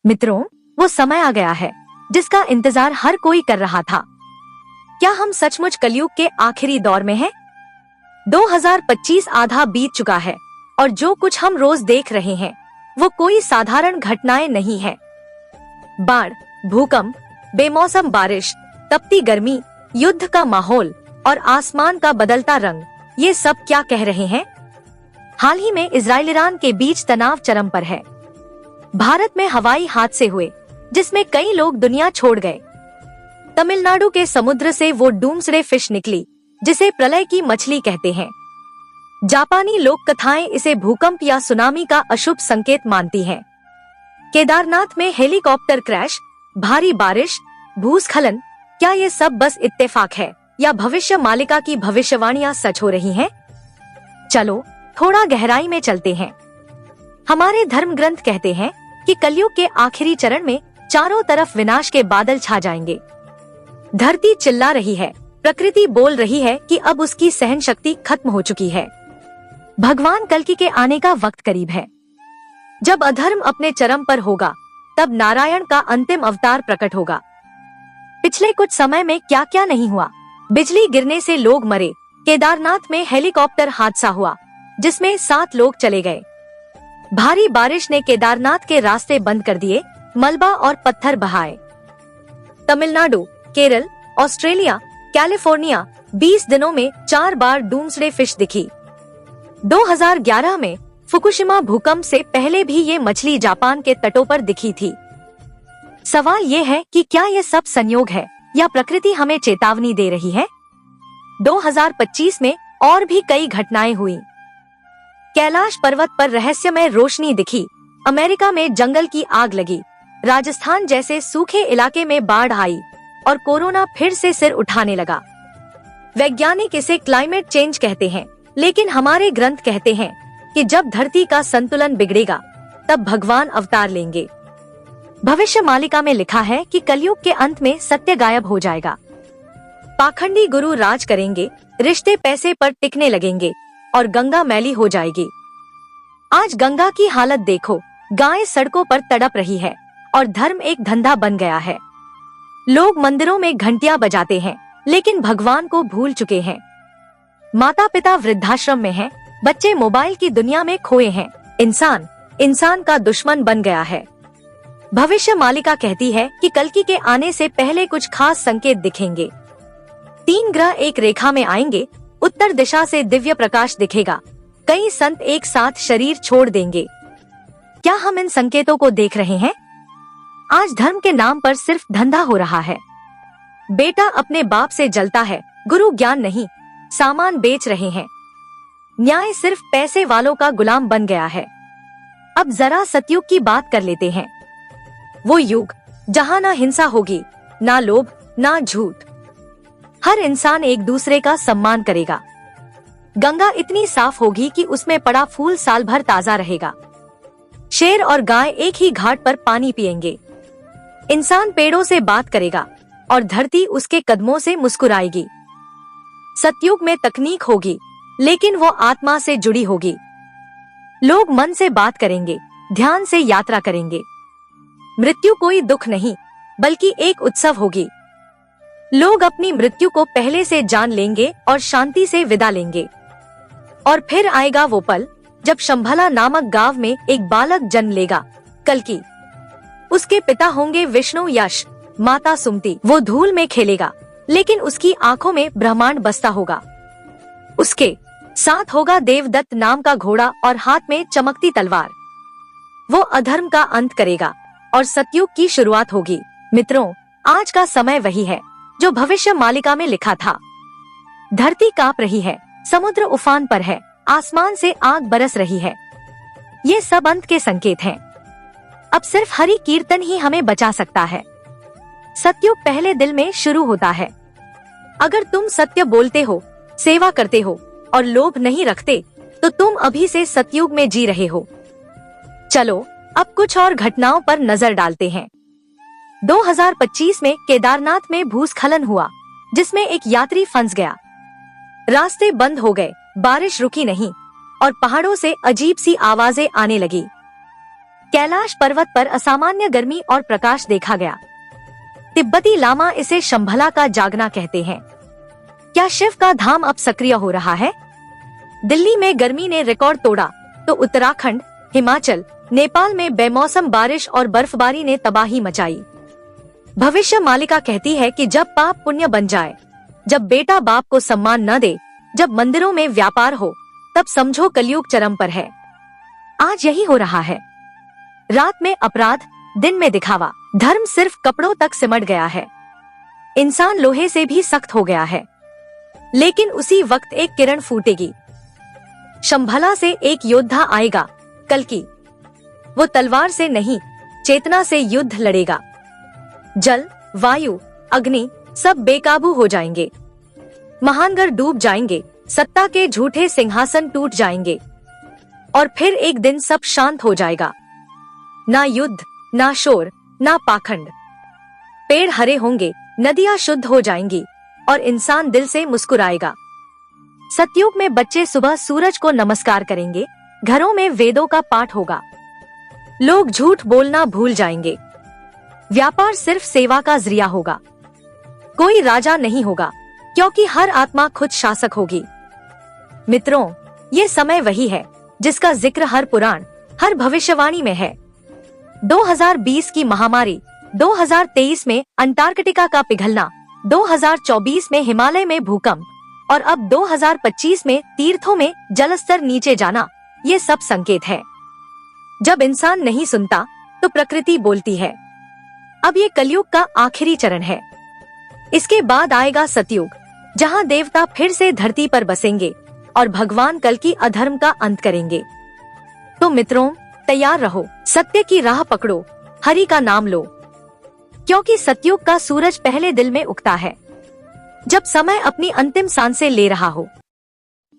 मित्रों, वो समय आ गया है जिसका इंतजार हर कोई कर रहा था। क्या हम सचमुच कलयुग के आखिरी दौर में हैं? 2025 आधा बीत चुका है और जो कुछ हम रोज देख रहे हैं वो कोई साधारण घटनाएं नहीं है। बाढ़, भूकंप, बेमौसम बारिश, तपती गर्मी, युद्ध का माहौल और आसमान का बदलता रंग, ये सब क्या कह रहे हैं? हाल ही में इजराइल ईरान के बीच तनाव चरम पर है। भारत में हवाई हादसे हुए जिसमें कई लोग दुनिया छोड़ गए। तमिलनाडु के समुद्र से वो डूम्सडे फिश निकली जिसे प्रलय की मछली कहते हैं। जापानी लोक कथाएं इसे भूकंप या सुनामी का अशुभ संकेत मानती हैं। केदारनाथ में हेलीकॉप्टर क्रैश, भारी बारिश, भूस्खलन, क्या ये सब बस इत्तेफाक है या भविष्य मालिका की भविष्यवाणियां सच हो रही हैं? चलो थोड़ा गहराई में चलते हैं। हमारे धर्म ग्रंथ कहते हैं कि कलयुग के आखिरी चरण में चारों तरफ विनाश के बादल छा जाएंगे। धरती चिल्ला रही है, प्रकृति बोल रही है कि अब उसकी सहन शक्ति खत्म हो चुकी है। भगवान कल्कि के आने का वक्त करीब है। जब अधर्म अपने चरम पर होगा तब नारायण का अंतिम अवतार प्रकट होगा। पिछले कुछ समय में क्या क्या नहीं हुआ। बिजली गिरने से लोग मरे, केदारनाथ में हेलीकॉप्टर हादसा हुआ जिसमें 7 लोग चले गए। भारी बारिश ने केदारनाथ के रास्ते बंद कर दिए, मलबा और पत्थर बहाए। तमिलनाडु, केरल, ऑस्ट्रेलिया, कैलिफोर्निया 20 दिनों में 4 बार डूम्सडे फिश दिखी। 2011 में फुकुशिमा भूकंप से पहले भी ये मछली जापान के तटों पर दिखी थी। सवाल ये है कि क्या ये सब संयोग है या प्रकृति हमें चेतावनी दे रही है? 2025 में और भी कई घटनाएं हुई। कैलाश पर्वत पर रहस्यमय रोशनी दिखी, अमेरिका में जंगल की आग लगी, राजस्थान जैसे सूखे इलाके में बाढ़ आई और कोरोना फिर से सिर उठाने लगा। वैज्ञानिक इसे क्लाइमेट चेंज कहते हैं, लेकिन हमारे ग्रंथ कहते हैं कि जब धरती का संतुलन बिगड़ेगा तब भगवान अवतार लेंगे। भविष्य मालिका में लिखा है कि कलयुग के अंत में सत्य गायब हो जाएगा। पाखंडी गुरु राज करेंगे, रिश्ते पैसे पर टिकने लगेंगे और गंगा मैली हो जाएगी। आज गंगा की हालत देखो, गायें सड़कों पर तड़प रही है और धर्म एक धंधा बन गया है। लोग मंदिरों में घंटियां बजाते हैं लेकिन भगवान को भूल चुके हैं। माता पिता वृद्धाश्रम में हैं, बच्चे मोबाइल की दुनिया में खोए हैं। इंसान का दुश्मन बन गया है। भविष्य मालिका कहती है कि कल्कि के आने से पहले कुछ खास संकेत दिखेंगे। 3 ग्रह एक रेखा में आएंगे, उत्तर दिशा से दिव्य प्रकाश दिखेगा, कई संत एक साथ शरीर छोड़ देंगे। क्या हम इन संकेतों को देख रहे हैं? आज धर्म के नाम पर सिर्फ धंधा हो रहा है। बेटा अपने बाप से जलता है, गुरु ज्ञान नहीं, सामान बेच रहे हैं। न्याय सिर्फ पैसे वालों का गुलाम बन गया है। अब जरा सतयुग की बात कर लेते हैं। वो युग जहाँ ना हिंसा होगी, ना लोभ, ना झूठ। हर इंसान एक दूसरे का सम्मान करेगा। गंगा इतनी साफ होगी कि उसमें पड़ा फूल साल भर ताजा रहेगा। शेर और गाय एक ही घाट पर पानी पिएंगे। इंसान पेड़ों से बात करेगा और धरती उसके कदमों से मुस्कुराएगी। सतयुग में तकनीक होगी लेकिन वो आत्मा से जुड़ी होगी। लोग मन से बात करेंगे, ध्यान से यात्रा करेंगे। मृत्यु कोई दुख नहीं बल्कि एक उत्सव होगी। लोग अपनी मृत्यु को पहले से जान लेंगे और शांति से विदा लेंगे। और फिर आएगा वो पल जब शंभला नामक गांव में एक बालक जन्म लेगा, कल्कि। उसके पिता होंगे विष्णु यश, माता सुमति। वो धूल में खेलेगा लेकिन उसकी आंखों में ब्रह्मांड बसता होगा। उसके साथ होगा देवदत्त नाम का घोड़ा और हाथ में चमकती तलवार। वो अधर्म का अंत करेगा और सतयुग की शुरुआत होगी। मित्रों, आज का समय वही है जो भविष्य मालिका में लिखा था। धरती कांप रही है, समुद्र उफान पर है, आसमान से आग बरस रही है। ये सब अंत के संकेत हैं। अब सिर्फ हरि कीर्तन ही हमें बचा सकता है। सतयुग पहले दिल में शुरू होता है। अगर तुम सत्य बोलते हो, सेवा करते हो और लोभ नहीं रखते तो तुम अभी से सतयुग में जी रहे हो। चलो अब कुछ और घटनाओं पर नजर डालते हैं। 2025 में केदारनाथ में भूस्खलन हुआ जिसमें एक यात्री फंस गया। रास्ते बंद हो गए, बारिश रुकी नहीं और पहाड़ों से अजीब सी आवाजें आने लगी। कैलाश पर्वत पर असामान्य गर्मी और प्रकाश देखा गया। तिब्बती लामा इसे शंभला का जागना कहते हैं। क्या शिव का धाम अब सक्रिय हो रहा है? दिल्ली में गर्मी ने रिकॉर्ड तोड़ा तो उत्तराखंड, हिमाचल, नेपाल में बेमौसम बारिश और बर्फबारी ने तबाही मचाई। भविष्य मालिका कहती है कि जब पाप पुण्य बन जाए, जब बेटा बाप को सम्मान न दे, जब मंदिरों में व्यापार हो, तब समझो कलयुग चरम पर है। आज यही हो रहा है। रात में अपराध, दिन में दिखावा। धर्म सिर्फ कपड़ों तक सिमट गया है। इंसान लोहे से भी सख्त हो गया है। लेकिन उसी वक्त एक किरण फूटेगी। शंभला से एक योद्धा आएगा, कल्कि। वो तलवार से नहीं, चेतना से युद्ध लड़ेगा। जल, वायु, अग्नि सब बेकाबू हो जाएंगे। महानगर डूब जाएंगे, सत्ता के झूठे सिंहासन टूट जाएंगे और फिर एक दिन सब शांत हो जाएगा। ना युद्ध, ना शोर, ना पाखंड। पेड़ हरे होंगे, नदियां शुद्ध हो जाएंगी और इंसान दिल से मुस्कुराएगा। सतयुग में बच्चे सुबह सूरज को नमस्कार करेंगे, घरों में वेदों का पाठ होगा। लोग झूठ बोलना भूल जाएंगे। व्यापार सिर्फ सेवा का जरिया होगा। कोई राजा नहीं होगा, क्योंकि हर आत्मा खुद शासक होगी। मित्रों, ये समय वही है जिसका जिक्र हर पुराण, हर भविष्यवाणी में है। 2020 की महामारी, 2023 में अंटार्कटिका का पिघलना, 2024 में हिमालय में भूकंप और अब 2025 में तीर्थों में जलस्तर नीचे जाना, ये सब संकेत है। जब इंसान नहीं सुनता तो प्रकृति बोलती है। अब ये कलयुग का आखिरी चरण है। इसके बाद आएगा सतयुग, जहाँ देवता फिर से धरती पर बसेंगे और भगवान कल की अधर्म का अंत करेंगे। तो मित्रों, तैयार रहो, सत्य की राह पकड़ो, हरि का नाम लो, क्योंकि सतयुग का सूरज पहले दिल में उगता है। जब समय अपनी अंतिम सांसें ले रहा हो,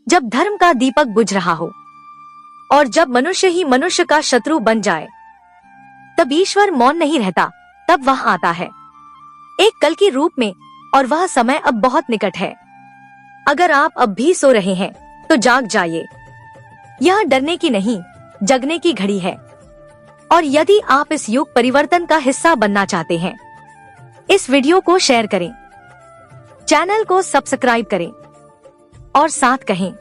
जब धर्म का दीपक बुझ रहा हो और जब मनुष्य ही मनुष्य का शत्रु बन जाए, तब ईश्वर मौन नहीं रहता, तब वह आता है एक कल के रूप में, और वह समय अब बहुत निकट है। अगर आप अब भी सो रहे हैं तो जाग जाइए। यह डरने की नहीं, जगने की घड़ी है। और यदि आप इस युग परिवर्तन का हिस्सा बनना चाहते हैं, इस वीडियो को शेयर करें, चैनल को सब्सक्राइब करें और साथ कहें,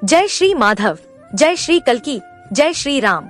जय श्री माधव, जय श्री कल्की, जय श्री राम।